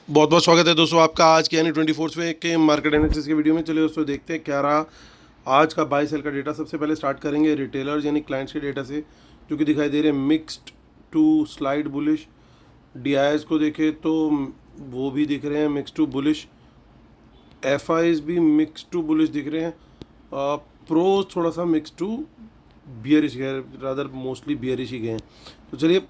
बहुत बहुत स्वागत है दोस्तों आपका आज के यानी 24वें के मार्केट एनालिसिस के वीडियो में। चलिए दोस्तों देखते हैं क्या रहा आज का बाय सेल का डेटा। सबसे पहले स्टार्ट करेंगे रिटेलर्स यानी क्लाइंट्स के डेटा से, जो कि दिखाई दे रहे हैं mixed to slight bullish. DIIs को देखें तो वो भी दिख रहे हैं मिक्स टू बुलिश, एफआईज भी मिक्स टू बुलिश दिख रहे हैं, प्रोज थोड़ा सा मिक्स टू बियरिश गए, रादर मोस्टली बियरिश ही गए हैं। तो चलिए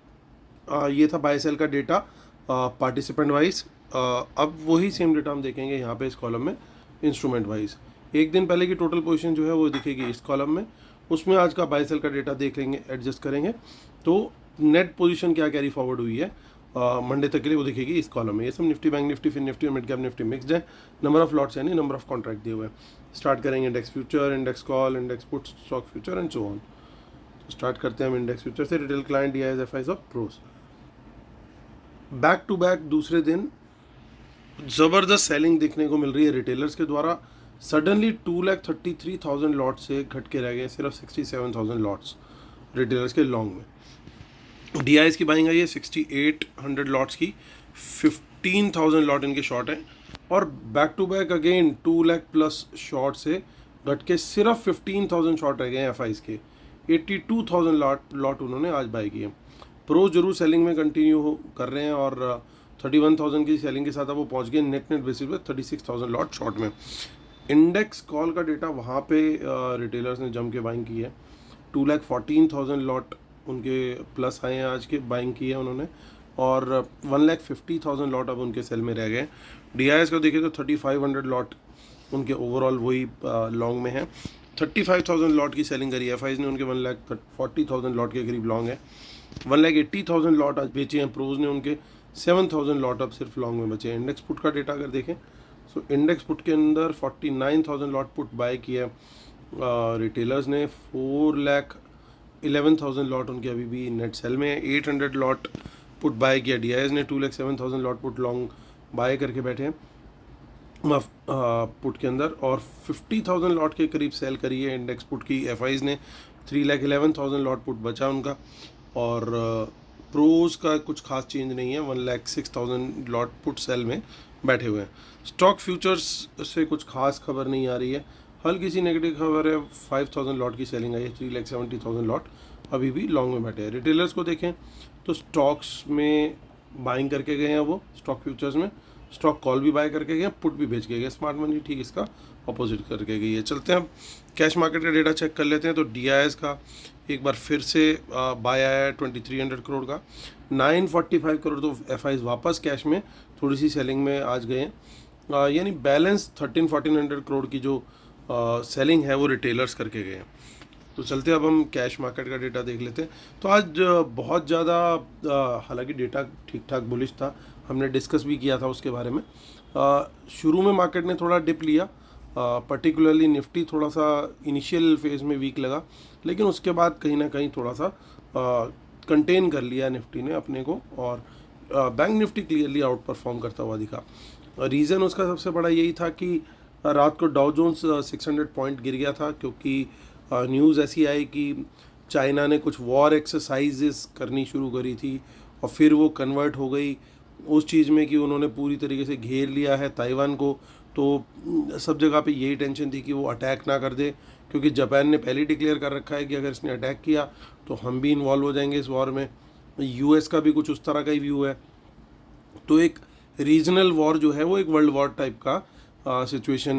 ये था बाय सेल का डेटा पार्टिसिपेंट वाइज। अब वही सेम डेटा हम देखेंगे यहाँ पे इस कॉलम में इंस्ट्रूमेंट वाइज। एक दिन पहले की टोटल पोजीशन जो है वो दिखेगी इस कॉलम में, उसमें आज का बाय सेल का डेटा देख लेंगे, एडजस्ट करेंगे तो नेट पोजीशन क्या कैरी फॉरवर्ड हुई है मंडे तक के लिए वो दिखेगी इस कॉलम में। ये सब Nifty, bank Nifty, fin Nifty और मिड कैप निफ्टी मिक्सड है। नंबर ऑफ लॉट्स यानी नंबर ऑफ कॉन्ट्रैक्ट दिए हुए हैं। स्टार्ट करेंगे index future, index call, index put, stock future and so on. Start करते हैं हम इंडेक्स फ्यूचर से। रिटेल क्लाइंट, डीआईएस, एफआईज और प्रोस। बैक टू बैक दूसरे दिन ज़बरदस्त सेलिंग देखने को मिल रही है रिटेलर्स के द्वारा। सडनली 2,33,000 लॉट से घट के रह गए सिर्फ 67,000 लॉट्स रिटेलर्स के लॉन्ग में। डीआईएस की बाइंग आई है 6,800 लॉट्स की, 15,000 लॉट इनके शॉर्ट हैं। और back to back again 2 lakh plus short से घट के सिर्फ 15,000 शॉर्ट रह गए हैं एफआईज के। 82,000 लॉट उन्होंने आज बाई किए। प्रो जरूर सेलिंग में कंटिन्यू कर रहे हैं और 31,000 की सेलिंग के साथ अब वो पहुंच गए नेट बेसिस पे 36,000 लॉट शॉर्ट में। इंडेक्स कॉल का डेटा वहाँ पे रिटेलर्स ने जम के बाइंग की है। 2,14,000 लॉट उनके प्लस आए हैं आज के, बाइंग की है उन्होंने, और 1,50,000 लॉट अब उनके सेल में रह गए। डीआईएस को देखें तो 3,500 लॉट उनके ओवरऑल वही लॉन्ग में है। 35,000 लॉट की सेलिंग करी है एफआईज ने, उनके 1,40,000 लॉट के करीब लॉन्ग है। 1,80,000 लॉट आज बेचे हैं प्रोज ने, उनके 7,000 लॉट अब सिर्फ लॉन्ग में बचे हैं। इंडेक्स पुट का डेटा अगर देखें सो इंडेक्स पुट के अंदर 49,000 लॉट पुट बाय किया रिटेलर्स ने। 4,11,000 लॉट उनके अभी भी नेट सेल में है। 800 लॉट पुट बाय किया डीआईएस ने। 2,07,000 लॉट पुट लॉन्ग बाय करके बैठे हैं पुट के अंदर, और 50,000 लॉट के करीब सेल करी है इंडेक्स पुट की एफआईज ने। 3,11,000 लॉट पुट बचा उनका, और प्रोज का कुछ खास चेंज नहीं है। 1,06,000 लॉट पुट सेल में बैठे हुए हैं। स्टॉक फ्यूचर्स से कुछ खास खबर नहीं आ रही है, हल्की सी नेगेटिव खबर है। 5,000 लॉट की सेलिंग आई है। 3,70,000 लॉट अभी भी लॉन्ग में बैठे हैं। रिटेलर्स को देखें तो स्टॉक्स में बाइंग करके गए हैं वो, स्टॉक फ्यूचर्स में स्टॉक कॉल भी बाय करके गए, पुट भी बेच के गए। स्मार्ट मनी ठीक इसका अपोजिट करके गई है। चलते हैं अब कैश मार्केट का डेटा चेक कर लेते हैं। तो डीआईएस का एक बार फिर से बाय आया है 2,300 करोड़ का। 945 करोड़ तो एफआईज वापस कैश में थोड़ी सी सेलिंग में आज गए हैं, यानी बैलेंस 1,400 करोड़ की जो सेलिंग है वो रिटेलर्स करके गए हैं। तो चलते अब हम कैश मार्केट का डेटा देख लेते हैं। तो आज बहुत ज़्यादा हालांकि डेटा ठीक ठाक बुलिश था, हमने डिस्कस भी किया था उसके बारे में। शुरू में मार्केट ने थोड़ा डिप लिया, पर्टिकुलरली निफ्टी थोड़ा सा इनिशियल फेज में वीक लगा, लेकिन उसके बाद कहीं ना कहीं थोड़ा सा कंटेन कर लिया निफ्टी ने अपने को, और bank Nifty clearly out perform करता हुआ दिखा। रीज़न उसका सबसे बड़ा यही था कि रात को डाउ जोन्स 600 पॉइंट गिर गया था, क्योंकि न्यूज़ ऐसी आई कि चाइना ने कुछ वॉर एक्सरसाइजेस करनी शुरू करी थी, और फिर वो कन्वर्ट हो गई उस चीज़ में कि उन्होंने पूरी तरीके से घेर लिया है ताइवान को। तो सब जगह पे यही टेंशन थी कि वो अटैक ना कर दे, क्योंकि जापान ने पहले डिक्लेयर कर रखा है कि अगर इसने अटैक किया तो हम भी इन्वॉल्व हो जाएंगे इस वॉर में। यूएस का भी कुछ उस तरह का ही व्यू है। तो एक रीजनल वॉर जो है वो एक वर्ल्ड वॉर टाइप का सिचुएशन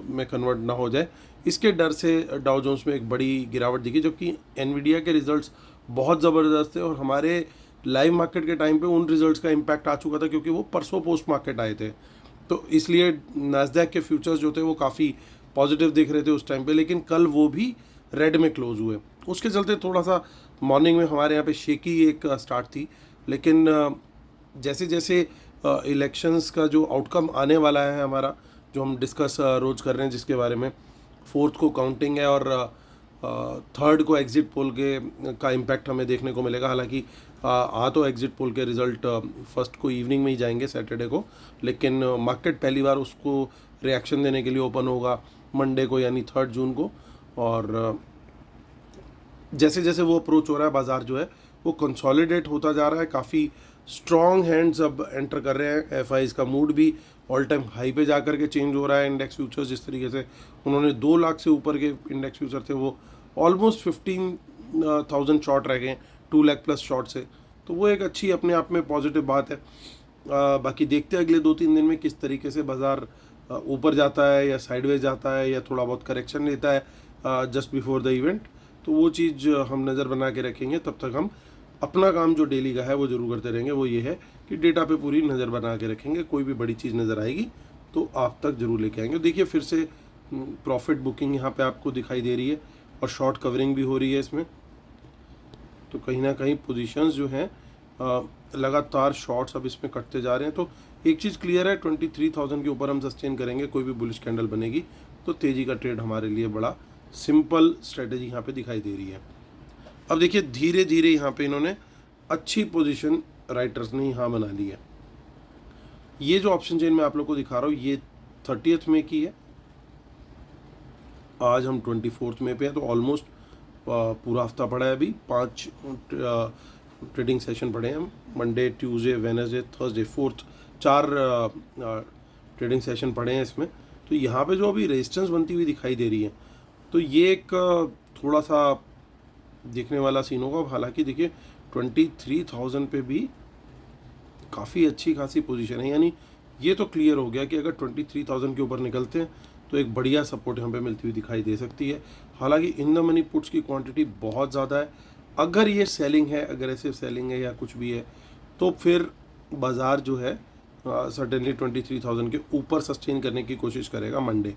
में कन्वर्ट ना हो जाए, इसके डर से डाउ जोन्स में एक बड़ी गिरावट दिखी। जबकि एनवीडिया के रिजल्ट्स बहुत ज़बरदस्त थे, और हमारे लाइव मार्केट के टाइम पे उन रिजल्ट्स का इम्पैक्ट आ चुका था, क्योंकि वो परसों पोस्ट मार्केट आए थे। तो इसलिए नास्डैक के फ्यूचर्स जो थे वो काफ़ी पॉजिटिव दिख रहे थे उस टाइम पे, लेकिन कल वो भी रेड में क्लोज हुए। उसके चलते थोड़ा सा मॉर्निंग में हमारे यहाँ पे शेकी एक स्टार्ट थी। लेकिन जैसे जैसे इलेक्शंस का जो आउटकम आने वाला है हमारा, जो हम डिस्कस रोज़ कर रहे हैं, जिसके बारे में 4th को काउंटिंग है और 3rd को एग्ज़िट पोल के का इम्पैक्ट हमें देखने को मिलेगा। हालांकि तो एग्ज़िट पोल के रिज़ल्ट 1st को इवनिंग में ही जाएंगे सैटरडे को, लेकिन मार्केट पहली बार उसको रिएक्शन देने के लिए ओपन होगा मंडे को, यानी 3 जून को। और जैसे जैसे वो अप्रोच हो रहा है, बाज़ार जो है वो कंसोलिडेट होता जा रहा है। काफ़ी स्ट्रॉन्ग हैंड्स अब एंटर कर रहे हैं। एफआईज का मूड भी ऑल टाइम हाई पे जा करके चेंज हो रहा है। इंडेक्स फ्यूचर्स जिस तरीके से उन्होंने 2 लाख से ऊपर के इंडेक्स फ्यूचर थे वो ऑलमोस्ट 15,000 शॉर्ट रह गए 2 लाख प्लस शॉर्ट से, तो वो एक अच्छी अपने आप में पॉजिटिव बात है। बाकी देखते हैं अगले 2-3 दिन में किस तरीके से बाज़ार ऊपर जाता है या साइडवेज जाता है या थोड़ा बहुत करेक्शन लेता है जस्ट बिफोर द इवेंट, तो वो चीज़ हम नज़र बना के रखेंगे। तब तक हम अपना काम जो डेली का है वो ज़रूर करते रहेंगे। वो ये है कि डेटा पे पूरी नज़र बना के रखेंगे, कोई भी बड़ी चीज़ नज़र आएगी तो आप तक ज़रूर लेके आएंगे। देखिए फिर से प्रॉफिट बुकिंग यहाँ पे आपको दिखाई दे रही है और शॉर्ट कवरिंग भी हो रही है इसमें, तो कहीं ना कहीं पोजीशंस जो हैं लगातार शॉर्ट्स अब इसमें कटते जा रहे हैं। तो एक चीज़ क्लियर है, 23,000 के ऊपर हम सस्टेन करेंगे, कोई भी बुलिश कैंडल बनेगी तो तेज़ी का ट्रेड हमारे लिए बड़ा सिंपल स्ट्रेटजी यहाँ पे दिखाई दे रही है। अब देखिए धीरे धीरे यहाँ पे इन्होंने अच्छी पोजीशन राइटर्स ने यहाँ बना ली है। ये जो ऑप्शन चेन मैं आप लोग को दिखा रहा हूँ ये 30 मई की है, आज हम 24 मई पे हैं, तो ऑलमोस्ट पूरा हफ्ता पड़ा है। अभी 5 ट्रेडिंग सेशन पड़े हैं, Monday, Tuesday, Wednesday, Thursday, 4 trading session पड़े हैं इसमें। तो यहाँ पे जो अभी रेजिस्टेंस बनती हुई दिखाई दे रही है, तो ये एक थोड़ा सा देखने वाला सीन होगा। हालांकि देखिए 23,000 पे भी काफ़ी अच्छी खासी पोजीशन है, यानी ये तो क्लियर हो गया कि अगर 23,000 के ऊपर निकलते हैं तो एक बढ़िया सपोर्ट यहाँ पे मिलती हुई दिखाई दे सकती है। हालांकि इन द मनी पुट्स की क्वांटिटी बहुत ज़्यादा है, अगर ये सेलिंग है, अग्रेसिव सेलिंग है या कुछ भी है, तो फिर बाज़ार जो है सर्टेनली 23,000 के ऊपर सस्टेन करने की कोशिश करेगा मंडे।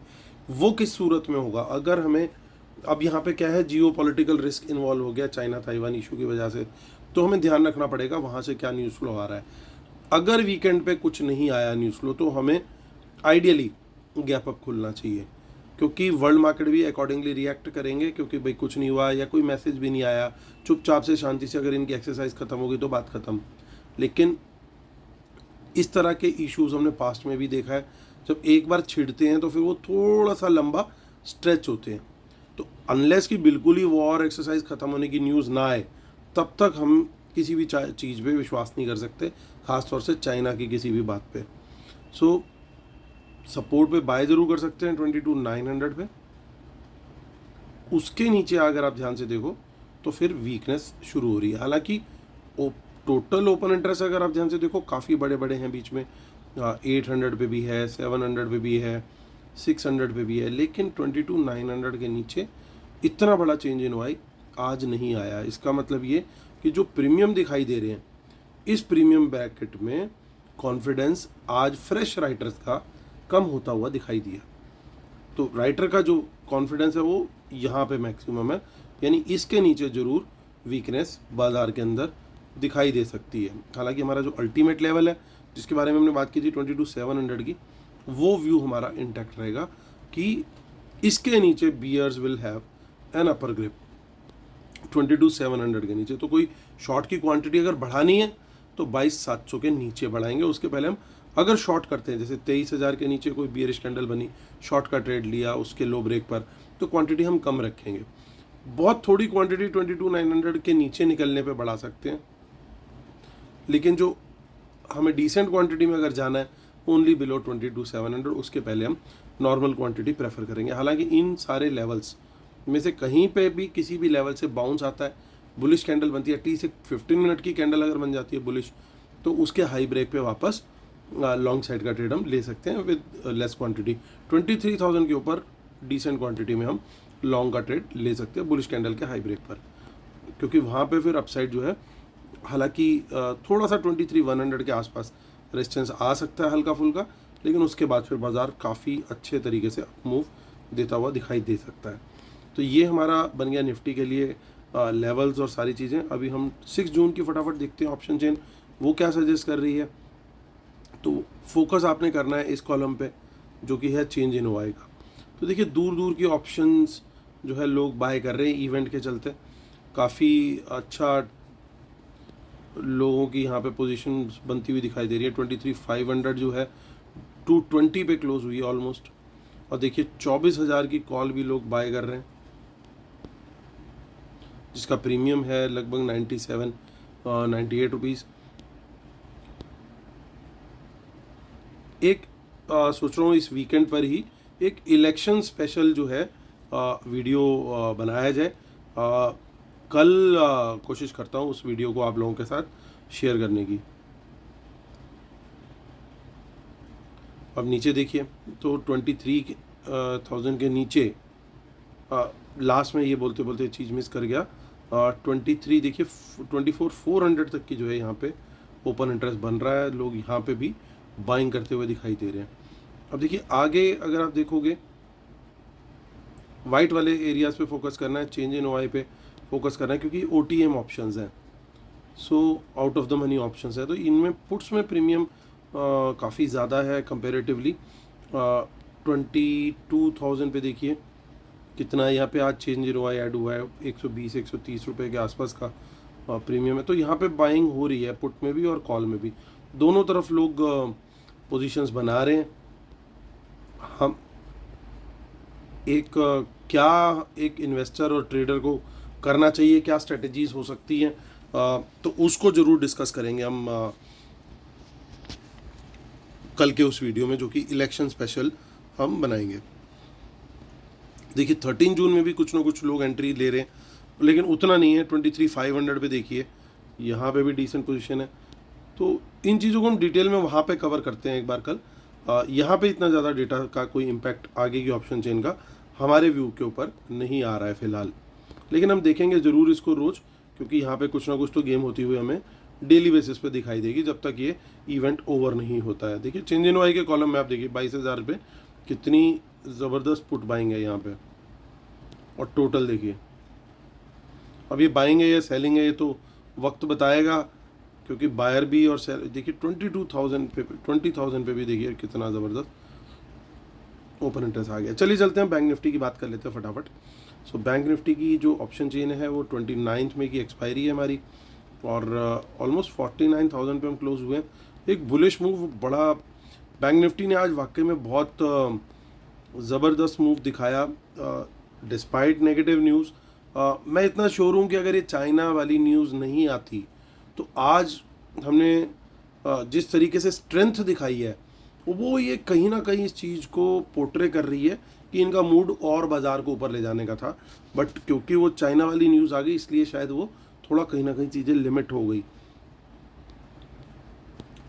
वो किस सूरत में होगा, अगर हमें अब यहाँ पे क्या है, जियो पॉलिटिकल रिस्क इन्वॉल्व हो गया चाइना ताइवान इशू की वजह से, तो हमें ध्यान रखना पड़ेगा वहाँ से क्या न्यूज़ फ्लो आ रहा है। अगर वीकेंड पे कुछ नहीं आया न्यूज़ फ्लो तो हमें आइडियली गैप अप खुलना चाहिए, क्योंकि वर्ल्ड मार्केट भी अकॉर्डिंगली रिएक्ट करेंगे, क्योंकि भाई कुछ नहीं हुआ या कोई मैसेज भी नहीं आया, चुपचाप से शांति से अगर इनकी एक्सरसाइज खत्म हो गई तो बात खत्म। लेकिन इस तरह के इश्यूज हमने पास्ट में भी देखा है, जब एक बार छिड़ते हैं तो फिर वो थोड़ा सा लंबा स्ट्रेच होते हैं। तो अनलेस कि बिल्कुल ही वॉर एक्सरसाइज खत्म होने की न्यूज़ ना आए, तब तक हम किसी भी चीज़ पे विश्वास नहीं कर सकते, ख़ासतौर से चाइना की किसी भी बात पे। सो सपोर्ट पे बाय ज़रूर कर सकते हैं 22,900 पे। उसके नीचे अगर आप ध्यान से देखो तो फिर वीकनेस शुरू हो रही है। हालांकि टोटल ओपन इंटरेस्ट अगर आप ध्यान से देखो काफ़ी बड़े बड़े हैं बीच में, 800 पे भी है, 700 पे भी है, 600 पे भी है, लेकिन 22,900 के नीचे इतना बड़ा चेंज इन वाई आज नहीं आया। इसका मतलब ये कि जो प्रीमियम दिखाई दे रहे हैं, इस प्रीमियम ब्रैकेट में कॉन्फिडेंस आज फ्रेश राइटर्स का कम होता हुआ दिखाई दिया। तो राइटर का जो कॉन्फिडेंस है वो यहाँ पे मैक्सिमम है, यानी इसके नीचे ज़रूर वीकनेस बाज़ार के अंदर दिखाई दे सकती है। हालांकि हमारा जो अल्टीमेट लेवल है जिसके बारे में हमने बात की थी 22,700 की, वो व्यू हमारा इंटैक्ट रहेगा कि इसके नीचे bears will have an upper grip 22,700 के नीचे। तो कोई शॉर्ट की क्वांटिटी अगर बढ़ानी है तो 22,700 के नीचे बढ़ाएंगे। उसके पहले हम अगर शॉर्ट करते हैं, जैसे 23,000 के नीचे कोई बियरिश कैंडल बनी, शॉर्ट का ट्रेड लिया उसके लो ब्रेक पर, तो क्वांटिटी हम कम रखेंगे। बहुत थोड़ी क्वांटिटी 22,900 के नीचे निकलने पे बढ़ा सकते हैं, लेकिन जो हमें डिसेंट क्वांटिटी में अगर जाना है ओनली बिलो 22,700, उसके पहले हम नॉर्मल क्वांटिटी प्रेफर करेंगे। हालांकि इन सारे लेवल्स में से कहीं पे भी किसी भी लेवल से बाउंस आता है, बुलिश कैंडल बनती है, एटलीस्ट 15 मिनट की कैंडल अगर बन जाती है बुलिश, तो उसके हाई ब्रेक पे वापस लॉन्ग साइड का ट्रेड हम ले सकते हैं विद लेस क्वांटिटी। 23,000 के ऊपर डिसेंट क्वांटिटी में हम लॉन्ग का ट्रेड ले सकते हैं बुलिश कैंडल के हाई ब्रेक पर, क्योंकि वहाँ पे फिर अपसाइड जो है, हालांकि थोड़ा सा 23,100 के आसपास रेजिस्टेंस आ सकता है हल्का फुल्का, लेकिन उसके बाद फिर बाज़ार काफ़ी अच्छे तरीके से मूव देता हुआ दिखाई दे सकता है। तो ये हमारा बन गया निफ्टी के लिए लेवल्स और सारी चीज़ें। अभी हम 6 जून की फटाफट देखते हैं ऑप्शन चेन वो क्या सजेस्ट कर रही है। तो फोकस आपने करना है इस कॉलम पे जो कि है चेंज इन ओआई का। तो देखिए दूर दूर की ऑप्शंस जो है लोग बाय कर रहे हैं इवेंट के चलते, काफ़ी अच्छा लोगों की यहाँ पे पोजीशन बनती हुई दिखाई दे रही है। 23,500 जो है 220 पे क्लोज हुई है ऑलमोस्ट, और देखिए 24,000 की कॉल भी लोग बाय कर रहे हैं, जिसका प्रीमियम है लगभग 97-98 रुपीज़। एक सोच रहा हूँ इस वीकेंड पर ही एक इलेक्शन स्पेशल जो है वीडियो बनाया जाए। कल कोशिश करता हूँ उस वीडियो को आप लोगों के साथ शेयर करने की। अब नीचे देखिए तो 23,000 के नीचे लास्ट में ये बोलते बोलते चीज़ मिस कर गया। 23 देखिए 24,400 तक की जो है यहाँ पे ओपन इंटरेस्ट बन रहा है। लोग यहाँ पे भी बाइंग करते हुए दिखाई दे रहे हैं। अब देखिए आगे अगर आप देखोगे वाइट वाले एरियाज पे फोकस करना है, चेंज इन ओआई पे फोकस करना है क्योंकि OTM ऑप्शंस हैं, so out of the money options है। तो इनमें पुट्स में प्रीमियम काफ़ी ज़्यादा है कंपेरेटिवली। 22,000 पे देखिए कितना यहाँ पे आज चेंज इन ओआई ऐड हुआ है, 120-130 रुपये के आसपास का प्रीमियम है। तो यहाँ पे बाइंग हो रही है पुट में भी और कॉल में भी, दोनों तरफ लोग पोजीशंस बना रहे हैं। हम एक क्या एक इन्वेस्टर और ट्रेडर को करना चाहिए, क्या स्ट्रेटजीज हो सकती हैं, तो उसको ज़रूर डिस्कस करेंगे हम कल के उस वीडियो में जो कि इलेक्शन स्पेशल हम बनाएंगे। देखिए 13 जून में भी कुछ ना कुछ लोग एंट्री ले रहे हैं, लेकिन उतना नहीं है। 23,500 पे देखिए यहाँ पे भी डिसेंट पोजीशन है। तो इन चीज़ों को हम डिटेल में वहाँ पे कवर करते हैं एक बार कल। यहाँ पे इतना ज़्यादा डेटा का कोई इम्पैक्ट आगे की ऑप्शन चेन का हमारे व्यू के ऊपर नहीं आ रहा है फ़िलहाल, लेकिन हम देखेंगे ज़रूर इसको रोज़, क्योंकि यहाँ पे कुछ ना कुछ तो गेम होती हुई हमें डेली बेसिस पे दिखाई देगी जब तक ये इवेंट ओवर नहीं होता है। देखिए चेंज इन वाई के कॉलम में आप देखिए 22,000 पे कितनी ज़बरदस्त पुट बाइंग है यहाँ पे, और टोटल देखिए अब ये बाइंग है या सेलिंग है ये तो वक्त बताएगा, क्योंकि बायर भी और सेल देखिए 22,000 पे 20,000 पे भी देखिए कितना ज़बरदस्त ओपन इंटरेस्ट आ गया। चलिए चलते हैं बैंक निफ्टी की बात कर लेते हैं फटाफट। सो बैंक निफ्टी की जो ऑप्शन चेन है वो 29 में की एक्सपायरी है हमारी, और ऑलमोस्ट 49,000 पे हम क्लोज हुए हैं। एक बुलिश मूव बड़ा बैंक निफ्टी ने आज वाकई में बहुत ज़बरदस्त मूव दिखाया डिस्पाइट नेगेटिव न्यूज़। मैं इतना श्योर हूँ कि अगर ये चाइना वाली न्यूज़ नहीं आती तो आज हमने जिस तरीके से स्ट्रेंथ दिखाई है वो ये कहीं ना कहीं इस चीज़ को पोर्ट्रे कर रही है कि इनका मूड और बाज़ार को ऊपर ले जाने का था, बट क्योंकि वो चाइना वाली न्यूज़ आ गई इसलिए शायद वो थोड़ा कहीं ना कहीं चीज़ें लिमिट हो गई।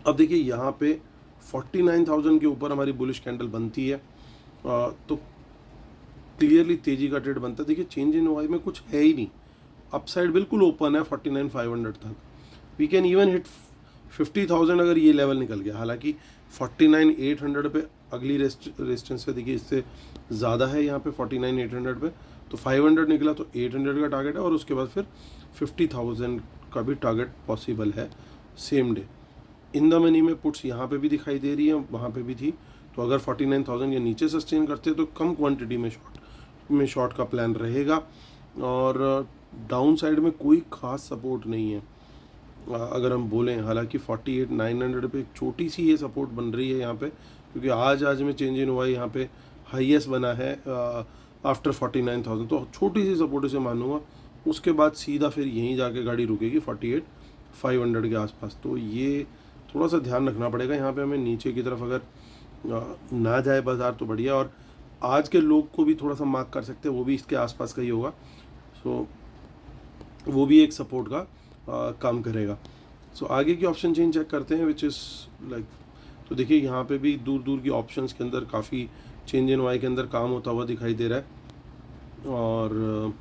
अब देखिए यहाँ पे 49,000 के ऊपर हमारी बुलिश कैंडल बनती है तो क्लियरली तेज़ी का ट्रेड बनता है। देखिए चेंज इन ओआई में कुछ है ही नहीं, अपसाइड बिल्कुल ओपन है 49,500 तक। वी कैन इवन हिट 50,000 अगर ये लेवल निकल गया। हालांकि 49,800 पे अगली रेजिस्टेंस है, देखिए इससे ज़्यादा है यहाँ पे 49,800 पे, तो 500 निकला तो 800 का टारगेट है, और उसके बाद फिर 50,000 का भी टारगेट पॉसिबल है same day. In the money में पुट्स यहाँ पे भी दिखाई दे रही है, वहाँ पे भी थी। तो अगर 49,000 या नीचे सस्टेन करते तो कम क्वांटिटी में शॉर्ट का प्लान रहेगा, और डाउन साइड में कोई खास सपोर्ट नहीं है अगर हम बोलें। हालांकि 48,900 पे एक छोटी सी ये सपोर्ट बन रही है यहाँ पे, क्योंकि आज में चेंज इन हुआ है, यहाँ पे हाईएस्ट बना है आफ्टर 49,000, तो छोटी सी सपोर्ट इसे मानूंगा। उसके बाद सीधा फिर यहीं जाके गाड़ी रुकेगी 48,500 के आसपास। तो ये थोड़ा सा ध्यान रखना पड़ेगा यहाँ पे हमें, नीचे की तरफ अगर ना जाए बाज़ार तो बढ़िया, और आज के लोग को भी थोड़ा सा मार्क कर सकते हैं, वो भी इसके आसपास का ही होगा। सो वो भी एक सपोर्ट का काम करेगा। सो आगे की ऑप्शन चेन चेक करते हैं विच इज़ लाइक, तो देखिए यहाँ पे भी दूर दूर की ऑप्शंस के अंदर काफ़ी चेंज इन वाई के अंदर काम होता हुआ दिखाई दे रहा है, और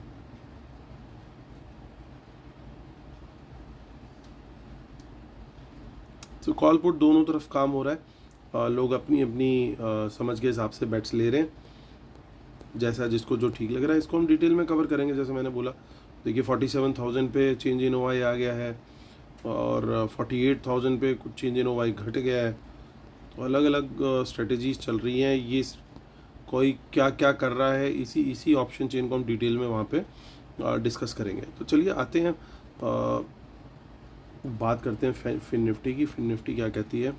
तो कॉल पुट दोनों तरफ काम हो रहा है। लोग अपनी अपनी समझ के हिसाब से बेट्स ले रहे हैं, जैसा जिसको जो ठीक लग रहा है। इसको हम डिटेल में कवर करेंगे जैसे मैंने बोला। देखिए 47,000 पे चेंज इन ओवाई आ गया है, और 48,000 पे कुछ चेंज इन ओवाई घट गया है। तो अलग अलग स्ट्रेटजीज चल रही हैं, ये कोई क्या क्या कर रहा है, इसी ऑप्शन चेन को हम डिटेल में वहाँ पे डिस्कस करेंगे। तो चलिए आते हैं बात करते हैं फिन निफ्टी की। फिन निफ्टी क्या कहती है।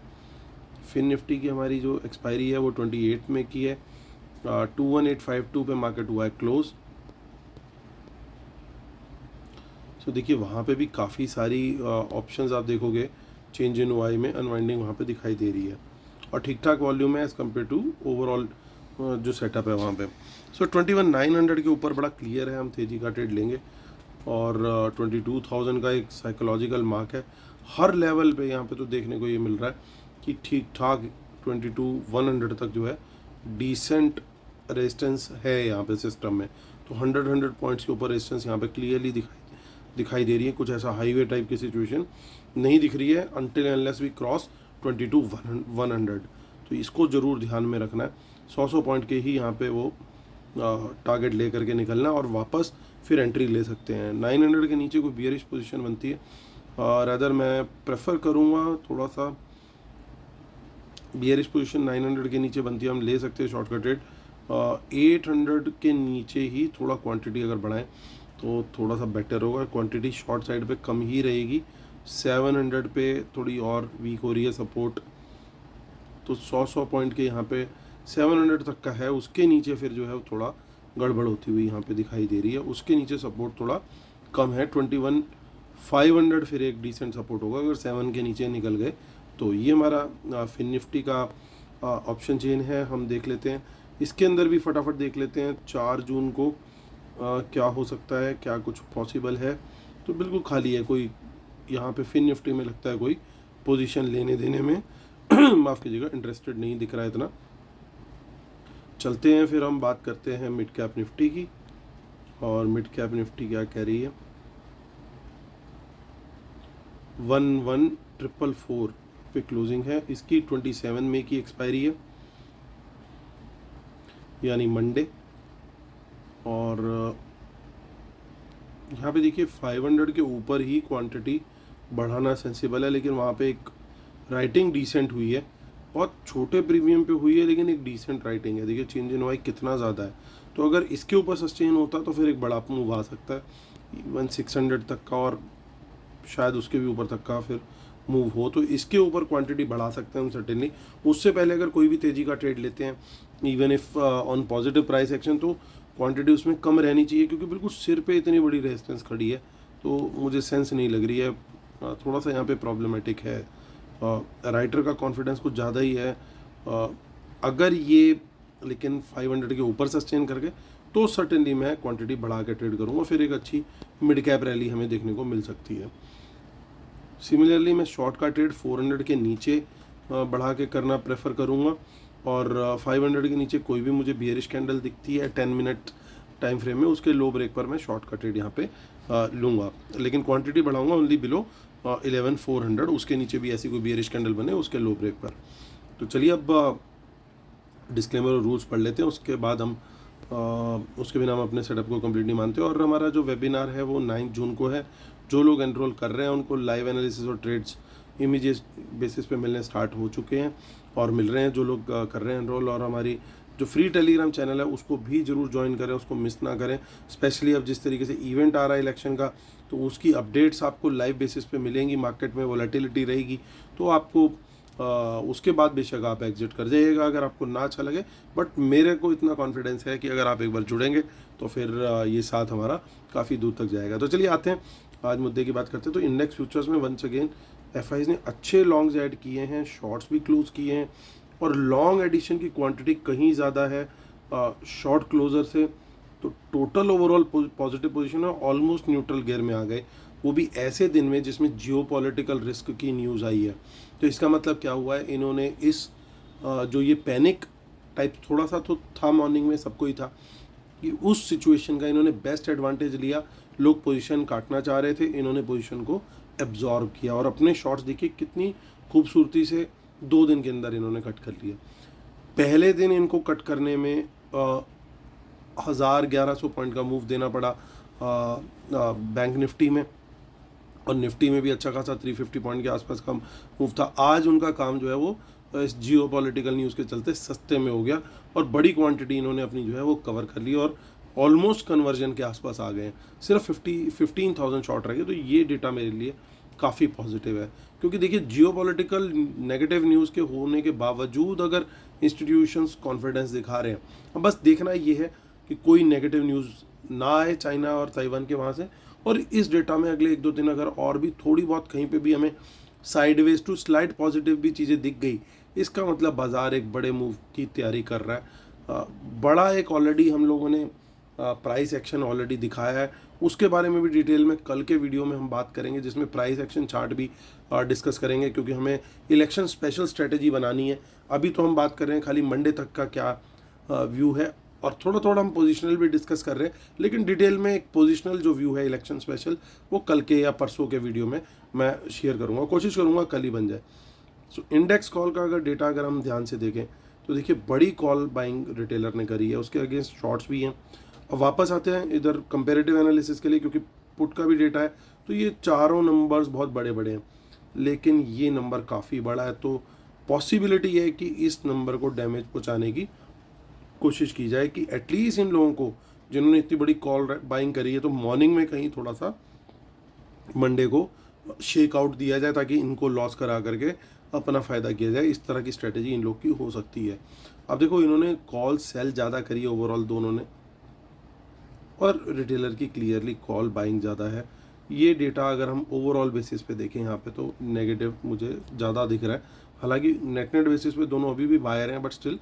फिन निफ्टी की हमारी जो एक्सपायरी है वो 28 में की है। 21,852 पे मार्केट हुआ है क्लोज। तो देखिए वहाँ पे भी काफ़ी सारी ऑप्शंस आप देखोगे चेंज इन वाई में अनवाइंडिंग वहाँ पे दिखाई दे रही है, और ठीक ठाक वॉल्यूम है एज़ कम्पेयर टू ओवरऑल जो सेटअप है वहाँ पे। सो 21,900 के ऊपर बड़ा क्लियर है हम तेज़ी का ट्रेड लेंगे, और 22,000 का एक साइकोलॉजिकल मार्क है। हर लेवल पे यहाँ पे तो देखने को ये मिल रहा है कि ठीक ठाक 22,100 तक जो है डिसेंट रेजिस्टेंस है यहाँ पे सिस्टम में। तो 100 पॉइंट्स के ऊपर रेजिस्टेंस यहाँ पे क्लियरली दिखाई दे रही है। कुछ ऐसा हाईवे टाइप की सिचुएशन नहीं दिख रही है अनटिल अनलेस वी क्रॉस 22,100। तो इसको ज़रूर ध्यान में रखना है। 100 पॉइंट के ही यहाँ पे वो टारगेट ले करके निकलना और वापस फिर एंट्री ले सकते हैं। 900 के नीचे कोई बियरिश पोजीशन बनती है, और अदर मैं प्रेफर करूँगा थोड़ा सा बियरिश पोजीशन 900 के नीचे बनती है, हम ले सकते हैं शॉर्ट का ट्रेड। 800 के नीचे ही थोड़ा क्वांटिटी अगर बढ़ाएं तो थोड़ा सा बेटर होगा। क्वांटिटी शॉर्ट साइड पे कम ही रहेगी। 700 पे थोड़ी और वीक हो रही है सपोर्ट, तो 100 पॉइंट के यहाँ पे 700 तक का है। उसके नीचे फिर जो है वो थोड़ा गड़बड़ होती हुई यहाँ पे दिखाई दे रही है। उसके नीचे सपोर्ट थोड़ा कम है। 21,500 फिर एक डिसेंट सपोर्ट होगा अगर 7 के नीचे निकल गए तो। ये हमारा फिन निफ्टी का ऑप्शन चेन है, हम देख लेते हैं। इसके अंदर भी फटाफट देख लेते हैं 4 जून को क्या हो सकता है, क्या कुछ पॉसिबल है। तो बिल्कुल खाली है, कोई यहाँ पे फिन निफ्टी में लगता है कोई पोजीशन लेने देने में माफ़ कीजिएगा इंटरेस्टेड नहीं दिख रहा है इतना। चलते हैं फिर हम बात करते हैं मिड कैप निफ्टी की, और मिड कैप निफ्टी क्या कह रही है। 11,444 पे क्लोजिंग है इसकी। 27 मई की एक्सपायरी है, यानी मंडे। और यहाँ पे देखिए 500 के ऊपर ही क्वांटिटी बढ़ाना सेंसिबल है, लेकिन वहाँ पे एक राइटिंग डिसेंट हुई है। बहुत छोटे प्रीमियम पे हुई है लेकिन एक डिसेंट राइटिंग है। देखिए चेंज इन वाई कितना ज़्यादा है। तो अगर इसके ऊपर सस्टेन होता तो फिर एक बड़ा मूव आ सकता है, इवन 600 तक का, और शायद उसके भी ऊपर तक का फिर मूव हो। तो इसके ऊपर क्वांटिटी बढ़ा सकते हैं हम सर्टेनली। उससे पहले अगर कोई भी तेज़ी का ट्रेड लेते हैं even if on positive price action, तो क्वांटिटी उसमें कम रहनी चाहिए, क्योंकि बिल्कुल सिर पे इतनी बड़ी रेजिस्टेंस खड़ी है तो मुझे सेंस नहीं लग रही है। थोड़ा सा यहाँ पे प्रॉब्लमेटिक है। राइटर का कॉन्फिडेंस कुछ ज़्यादा ही है। अगर ये लेकिन 500 के ऊपर सस्टेन करके तो सर्टेनली मैं क्वांटिटी बढ़ा के ट्रेड करूँगा, फिर एक अच्छी मिड कैप रैली हमें देखने को मिल सकती है। सिमिलरली मैं शॉर्ट का ट्रेड 400 के नीचे बढ़ा के करना प्रेफर करूँगा, और 500 के नीचे कोई भी मुझे बियरिश कैंडल दिखती है 10 मिनट टाइम फ्रेम में, उसके लो ब्रेक पर मैं शॉर्ट का ट्रेड यहाँ पे लूँगा, लेकिन क्वांटिटी बढ़ाऊँगा ओनली बिलो 11,400। उसके नीचे भी ऐसी कोई बियरिश कैंडल बने उसके लो ब्रेक पर। तो चलिए अब डिस्क्लेमर और रूल्स पढ़ लेते हैं, उसके बाद हम उसके बिना हम अपने सेटअप को कंप्लीट नहीं मानते। और हमारा जो वेबिनार है वो 9 जून को है। जो लोग एनरोल कर रहे हैं उनको लाइव एनालिसिस और ट्रेड्स इमीडिएट बेसिस पे मिलने स्टार्ट हो चुके हैं और मिल रहे हैं जो लोग कर रहे हैं एनरोल। और हमारी जो फ्री टेलीग्राम चैनल है उसको भी ज़रूर ज्वाइन करें, उसको मिस ना करें। स्पेशली अब जिस तरीके से इवेंट आ रहा है इलेक्शन का, तो उसकी अपडेट्स आपको लाइव बेसिस पे मिलेंगी। मार्केट में वोलेटिलिटी रहेगी तो आपको उसके बाद बेशक आप एग्जिट कर जाइएगा अगर आपको ना अच्छा लगे। बट मेरे को इतना कॉन्फिडेंस है कि अगर आप एक बार जुड़ेंगे तो फिर ये साथ हमारा काफ़ी दूर तक जाएगा। तो चलिए आते हैं आज मुद्दे की बात करते हैं। तो इंडेक्स फ्यूचर्स में वंस अगेन एफआईज ने अच्छे लॉन्ग्स ऐड किए हैं, शॉर्ट्स भी क्लोज किए हैं, और लॉन्ग एडिशन की क्वांटिटी कहीं ज़्यादा है शॉर्ट क्लोजर से। तो टोटल ओवरऑल पॉजिटिव पोजीशन है, ऑलमोस्ट न्यूट्रल गियर में आ गए, वो भी ऐसे दिन में जिसमें जियोपॉलिटिकल रिस्क की न्यूज़ आई है। तो इसका मतलब क्या हुआ है, इन्होंने इस जो ये पैनिक टाइप थोड़ा सा तो था मॉर्निंग में सबको ही था कि उस सिचुएशन का इन्होंने बेस्ट एडवांटेज लिया। लोग पोजीशन काटना चाह रहे थे, इन्होंने पोजीशन को एब्जॉर्ब किया और अपने शॉट्स देखिए कितनी खूबसूरती से 2 दिन के अंदर इन्होंने कट कर लिया। पहले दिन इनको कट करने में 1100 पॉइंट का मूव देना पड़ा बैंक निफ्टी में, और निफ्टी में भी अच्छा खासा 350 पॉइंट के आसपास का मूव था। आज उनका काम जो है वो इस जियोपॉलिटिकल न्यूज़ के चलते सस्ते में हो गया और बड़ी क्वांटिटी इन्होंने अपनी जो है वो कवर कर ली और ऑलमोस्ट कन्वर्जन के आसपास आ गए हैं। सिर्फ 15,000 शॉर्ट रह गए। तो ये डेटा मेरे लिए काफ़ी पॉजिटिव है, क्योंकि देखिए जियोपॉलिटिकल नेगेटिव न्यूज़ के होने के बावजूद अगर इंस्टीट्यूशंस कॉन्फिडेंस दिखा रहे हैं, अब बस देखना ये है कि कोई नेगेटिव न्यूज़ ना आए चाइना और ताइवान के वहाँ से। और इस डेटा में अगले 1-2 दिन अगर और भी थोड़ी बहुत कहीं पे भी हमें साइडवेज टू स्लाइड पॉजिटिव भी चीज़ें दिख गई इसका मतलब बाज़ार एक बड़े मूव की तैयारी कर रहा है। बड़ा एक ऑलरेडी हम लोगों ने प्राइस एक्शन ऑलरेडी दिखाया है, उसके बारे में भी डिटेल में कल के वीडियो में हम बात करेंगे, जिसमें प्राइस एक्शन चार्ट भी डिस्कस करेंगे, क्योंकि हमें इलेक्शन स्पेशल स्ट्रेटेजी बनानी है। अभी तो हम बात कर रहे हैं खाली मंडे तक का क्या व्यू है, और थोड़ा थोड़ा हम पोजिशनल भी डिस्कस कर रहे हैं, लेकिन डिटेल में एक पोजिशनल जो व्यू है इलेक्शन स्पेशल वो कल के या परसों के वीडियो में मैं शेयर करूँगा, कोशिश करूँगा कल ही बन जाए। सो इंडेक्स कॉल का अगर डेटा अगर हम ध्यान से देखें तो देखिए बड़ी कॉल बाइंग रिटेलर ने करी है, उसके अगेंस्ट शॉर्ट्स भी हैं। अब वापस आते हैं इधर कंपेरेटिव एनालिसिस के लिए, क्योंकि पुट का भी डेटा है, तो ये चारों नंबर्स बहुत बड़े बड़े हैं, लेकिन ये नंबर काफ़ी बड़ा है, तो पॉसिबिलिटी है कि इस नंबर को डैमेज पहुंचाने की कोशिश की जाए, कि एटलीस्ट इन लोगों को जिन्होंने इतनी बड़ी कॉल बाइंग करी है तो मॉर्निंग में कहीं थोड़ा सा मंडे को शेक आउट दिया जाए, ताकि इनको लॉस करा करके अपना फ़ायदा किया जाए। इस तरह की स्ट्रेटजी इन लोग की हो सकती है। अब देखो इन्होंने कॉल सेल ज़्यादा करी है ओवरऑल दोनों ने, और रिटेलर की क्लियरली कॉल बाइंग ज़्यादा है। ये डेटा अगर हम ओवरऑल बेसिस पे देखें यहाँ पे तो नेगेटिव मुझे ज़्यादा दिख रहा है, हालांकि नेट बेसिस पे दोनों अभी भी बायर हैं, बट स्टिल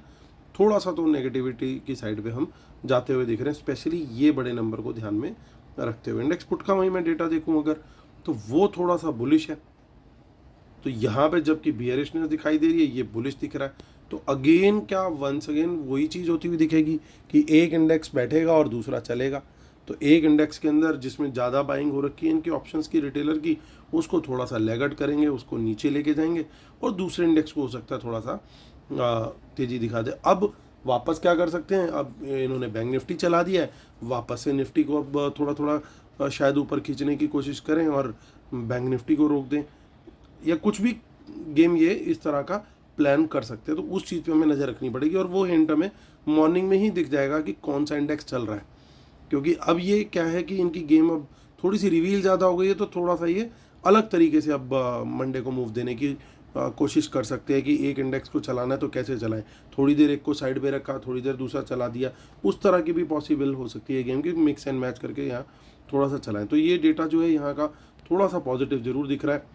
थोड़ा सा तो नेगेटिविटी की साइड पे हम जाते हुए दिख रहे हैं, स्पेशली ये बड़े नंबर को ध्यान में रखते हुए। इंडेक्स पुट का वहीं मैं डेटा देखूँ अगर, तो वो थोड़ा सा बुलिश है, तो यहाँ पे जबकि बियरिशनेस दिखाई दे रही है, ये बुलिश दिख रहा है। तो अगेन क्या वंस अगेन वही चीज़ होती हुई दिखेगी कि एक इंडेक्स बैठेगा और दूसरा चलेगा। तो एक इंडेक्स के अंदर जिसमें ज़्यादा बाइंग हो रखी है इनकी ऑप्शंस की रिटेलर की, उसको थोड़ा सा लेगट करेंगे, उसको नीचे लेके जाएंगे, और दूसरे इंडेक्स को हो सकता है थोड़ा सा तेज़ी दिखा दे। अब वापस क्या कर सकते हैं, अब इन्होंने बैंक निफ्टी चला दिया है, वापस से निफ्टी को अब थोड़ा थोड़ा शायद ऊपर खींचने की कोशिश करें और बैंक निफ्टी को रोक दें, या कुछ भी गेम ये इस तरह का प्लान कर सकते हैं। तो उस चीज़ पे हमें नज़र रखनी पड़ेगी, और वो हिंट हमें मॉर्निंग में ही दिख जाएगा कि कौन सा इंडेक्स चल रहा है, क्योंकि अब ये क्या है कि इनकी गेम अब थोड़ी सी रिवील ज़्यादा हो गई है, तो थोड़ा सा ये अलग तरीके से अब मंडे को मूव देने की कोशिश कर सकते हैं कि एक इंडेक्स को चलाना है तो कैसे चलाएं, थोड़ी देर एक को साइड पे रखा, थोड़ी देर दूसरा चला दिया, उस तरह की भी पॉसिबल हो सकती है गेम की, मिक्स एंड मैच करके यहाँ थोड़ा सा चलाएं। तो ये डेटा जो है यहाँ का थोड़ा सा पॉजिटिव ज़रूर दिख रहा है,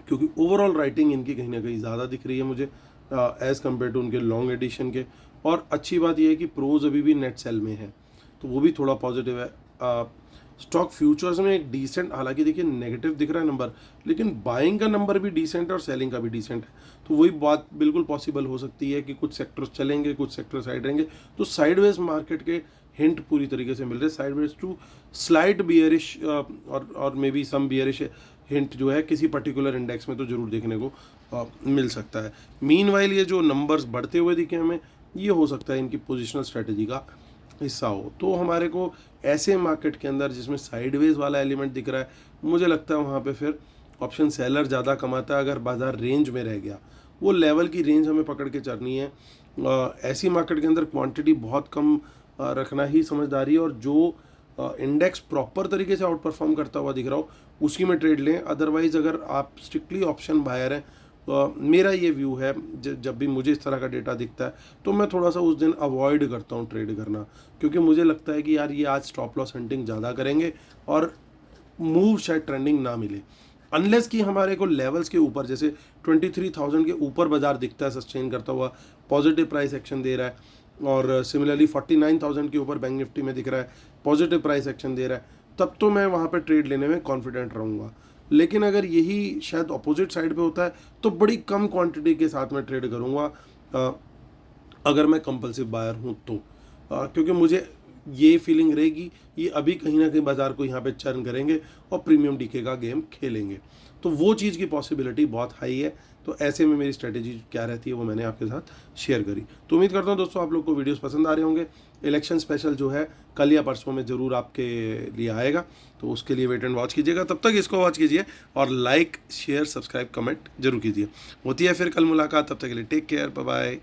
क्योंकि ओवरऑल राइटिंग इनकी कहीं ना कहीं ज़्यादा दिख रही है मुझे एज़ कम्पेयर टू उनके लॉन्ग एडिशन के। और अच्छी बात यह है कि प्रोज अभी भी नेट सेल में है, तो वो भी थोड़ा पॉजिटिव है। स्टॉक फ्यूचर्स में एक डिसेंट, हालांकि देखिए नेगेटिव दिख रहा है नंबर, लेकिन बाइंग का नंबर भी डिसेंट है और सेलिंग का भी डिसेंट है, तो वही बात बिल्कुल पॉसिबल हो सकती है कि कुछ सेक्टर्स चलेंगे, कुछ सेक्टर साइड रहेंगे। तो साइडवेज मार्केट के हिंट पूरी तरीके से मिल रहे हैं, साइडवेज टू स्लाइट बियरिश और may be some bearish hint जो है किसी पर्टिकुलर इंडेक्स में तो जरूर देखने को मिल सकता है। मीनवाइल ये जो नंबर्स बढ़ते हुए दिखे हमें, ये हो सकता है इनकी पोजिशनल स्ट्रेटेजी का हिस्सा हो। तो हमारे को ऐसे मार्केट के अंदर जिसमें साइडवेज वाला एलिमेंट दिख रहा है, मुझे लगता है वहाँ पे फिर ऑप्शन सेलर ज़्यादा कमाता है। अगर बाज़ार रेंज में रह गया, वो लेवल की रेंज हमें पकड़ के चलनी है। ऐसी मार्केट के अंदर क्वांटिटी बहुत कम रखना ही समझदारी है, और जो इंडेक्स प्रॉपर तरीके से आउट परफॉर्म करता हुआ दिख रहा हो उसी में ट्रेड लें। अदरवाइज़ अगर आप स्ट्रिक्टली ऑप्शन बायर हैं, मेरा ये व्यू है जब भी मुझे इस तरह का डेटा दिखता है तो मैं थोड़ा सा उस दिन अवॉइड करता हूँ ट्रेड करना, क्योंकि मुझे लगता है कि यार ये आज स्टॉप लॉस हंटिंग ज़्यादा करेंगे और मूव शायद ट्रेंडिंग ना मिले, अनलेस कि हमारे को लेवल्स के ऊपर जैसे 23,000 के ऊपर बाजार दिखता है सस्टेन करता हुआ, पॉजिटिव प्राइस एक्शन दे रहा है, और सिमिलरली 49,000 के ऊपर बैंक निफ्टी में दिख रहा है पॉजिटिव प्राइस एक्शन दे रहा है, तब तो मैं वहाँ पे ट्रेड लेने में कॉन्फिडेंट रहूँगा। लेकिन अगर यही शायद अपोजिट साइड पे होता है तो बड़ी कम क्वांटिटी के साथ मैं ट्रेड करूँगा अगर मैं कंपल्सिव बायर हूँ तो, क्योंकि मुझे ये फीलिंग रहेगी ये अभी कहीं ना कहीं बाज़ार को यहाँ पे चर्न करेंगे और प्रीमियम डीके का गेम खेलेंगे, तो वो चीज़ की पॉसिबिलिटी बहुत हाई है। तो ऐसे में मेरी स्ट्रेटेजी क्या रहती है वो मैंने आपके साथ शेयर करी। तो उम्मीद करता हूँ दोस्तों आप लोग को वीडियोस पसंद आ रहे होंगे। इलेक्शन स्पेशल जो है कल या परसों में ज़रूर आपके लिए आएगा, तो उसके लिए वेट एंड वॉच कीजिएगा। तब तक इसको वॉच कीजिए और लाइक शेयर सब्सक्राइब कमेंट जरूर कीजिए। होती है फिर कल मुलाकात, तब तक के लिए टेक केयर, बाय बाय।